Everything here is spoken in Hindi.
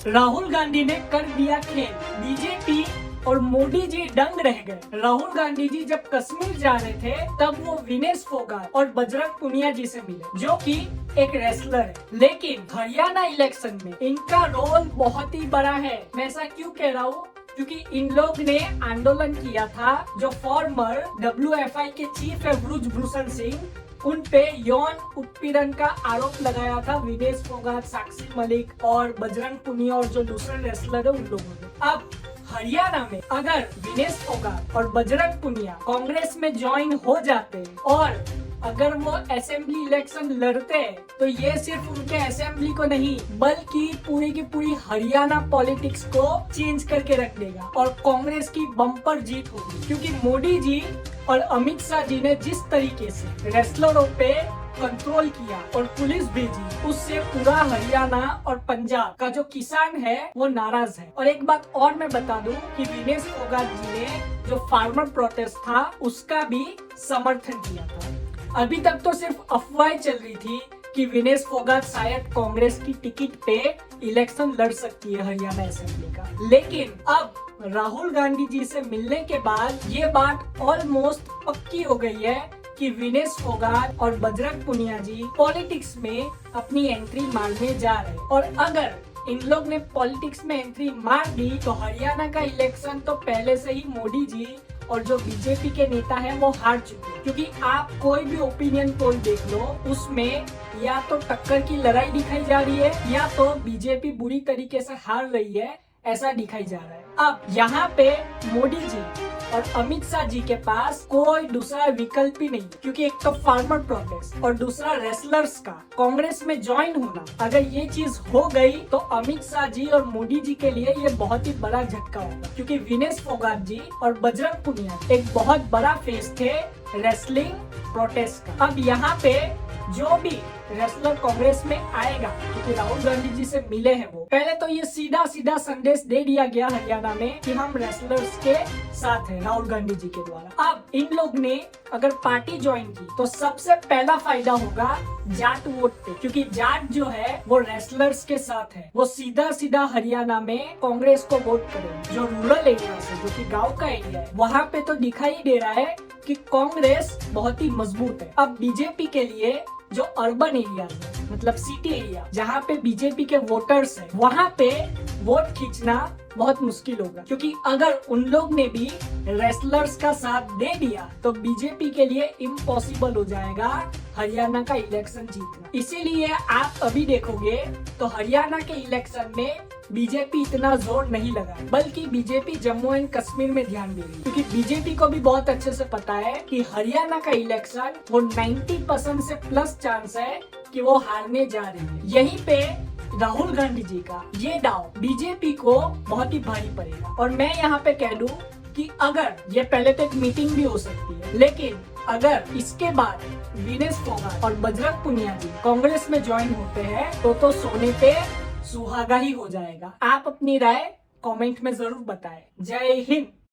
राहुल गांधी ने कर दिया खेल, बीजेपी और मोदी जी दंग रह गए। राहुल गांधी जी जब कश्मीर जा रहे थे तब वो विनेश फोगाट और बजरंग पुनिया जी से मिले, जो कि एक रेसलर है। लेकिन हरियाणा इलेक्शन में इनका रोल बहुत ही बड़ा है। मैं ऐसा क्यों कह रहा हूँ? क्योंकि इन लोग ने आंदोलन किया था जो फॉर्मर WFI के चीफ है ब्रुजभूषण सिंह, उन पे यौन उत्पीड़न का आरोप लगाया था विनेश फोगाट, साक्षी मलिक और बजरंग पुनिया और जो दूसरे रेसलर है उन लोगों ने। अब हरियाणा में अगर विनेश फोगाट और बजरंग पुनिया कांग्रेस में ज्वाइन हो जाते और अगर वो असेंबली इलेक्शन लड़ते तो ये सिर्फ उनके असेंबली को नहीं बल्कि पूरी की पूरी हरियाणा पॉलिटिक्स को चेंज करके रख देगा और कांग्रेस की बम्पर जीत होगी। क्योंकि मोदी जी और अमित शाह जी ने जिस तरीके से रेसलरों पे कंट्रोल किया और पुलिस भेजी, उससे पूरा हरियाणा और पंजाब का जो किसान है वो नाराज है। और एक बात और मैं बता दूं कि विनेश फोगाट जी ने जो फार्मर प्रोटेस्ट था उसका भी समर्थन किया था। अभी तक तो सिर्फ अफवाहें चल रही थी कि विनेश फोगाट शायद कांग्रेस की टिकट पे इलेक्शन लड़ सकती है हरियाणा असेंबली का। लेकिन अब राहुल गांधी जी से मिलने के बाद ये बात ऑलमोस्ट पक्की हो गई है कि विनेश फोगाट और बजरंग पुनिया जी पॉलिटिक्स में अपनी एंट्री मारने जा रहे हैं। और अगर इन लोग ने पॉलिटिक्स में एंट्री मार दी तो हरियाणा का इलेक्शन तो पहले से ही मोदी जी और जो बीजेपी के नेता हैं वो हार चुके हैं। क्योंकि आप कोई भी ओपिनियन पोल देख लो, उसमें या तो टक्कर की लड़ाई दिखाई जा रही है या तो बीजेपी बुरी तरीके से हार रही है, ऐसा दिखाई जा रहा है। अब यहाँ पे मोदी जी और अमित शाह जी के पास कोई दूसरा विकल्प ही नहीं, क्योंकि एक तो फार्मर प्रोटेस्ट और दूसरा रेसलर्स का कांग्रेस में ज्वाइन होना। अगर ये चीज हो गई तो अमित शाह जी और मोदी जी के लिए ये बहुत ही बड़ा झटका होगा, क्योंकि विनेश फोगाट जी और बजरंग पुनिया एक बहुत बड़ा फेस थे रेसलिंग प्रोटेस्ट का। अब यहाँ पे जो भी रेसलर कांग्रेस में आएगा, क्योंकि राहुल गांधी जी से मिले हैं वो, पहले तो ये सीधा सीधा संदेश दे दिया गया हरियाणा में कि हम रेसलर्स के साथ हैं राहुल गांधी जी के द्वारा। अब इन लोग ने अगर पार्टी ज्वाइन की तो सबसे पहला फायदा होगा जाट वोट पे, क्योंकि जाट जो है वो रेसलर्स के साथ है। वो सीधा सीधा हरियाणा में कांग्रेस को वोट करेंगे। जो रूरल एरिया से, जो कि गाँव का एरिया है, वहाँ पे तो दिखाई दे रहा है कि कांग्रेस बहुत ही मजबूत है। अब बीजेपी के लिए जो अर्बन एरिया है, मतलब सिटी एरिया जहाँ पे बीजेपी के वोटर्स हैं, वहाँ पे वोट खींचना बहुत मुश्किल होगा। क्योंकि अगर उन लोग ने भी रेसलर्स का साथ दे दिया तो बीजेपी के लिए इम्पॉसिबल हो जाएगा हरियाणा का इलेक्शन जीतना। इसीलिए आप अभी देखोगे तो हरियाणा के इलेक्शन में बीजेपी इतना जोर नहीं लगा, बल्कि बीजेपी जम्मू एंड कश्मीर में ध्यान दे रही, क्योंकि बीजेपी को भी बहुत अच्छे से पता है कि हरियाणा का इलेक्शन वो 90% से प्लस चांस है कि वो हारने जा रही है। यहीं पे राहुल गांधी जी का ये दाव बीजेपी को बहुत ही भारी पड़ेगा। और मैं यहाँ पे कह दूं कि अगर ये पहले तो एक मीटिंग भी हो सकती है, लेकिन अगर इसके बाद विनेश फोगाट और बजरंग पुनिया जी कांग्रेस में ज्वाइन होते हैं तो सोने पे सुहागा ही हो जाएगा। आप अपनी राय कमेंट में जरूर बताएं। जय हिंद।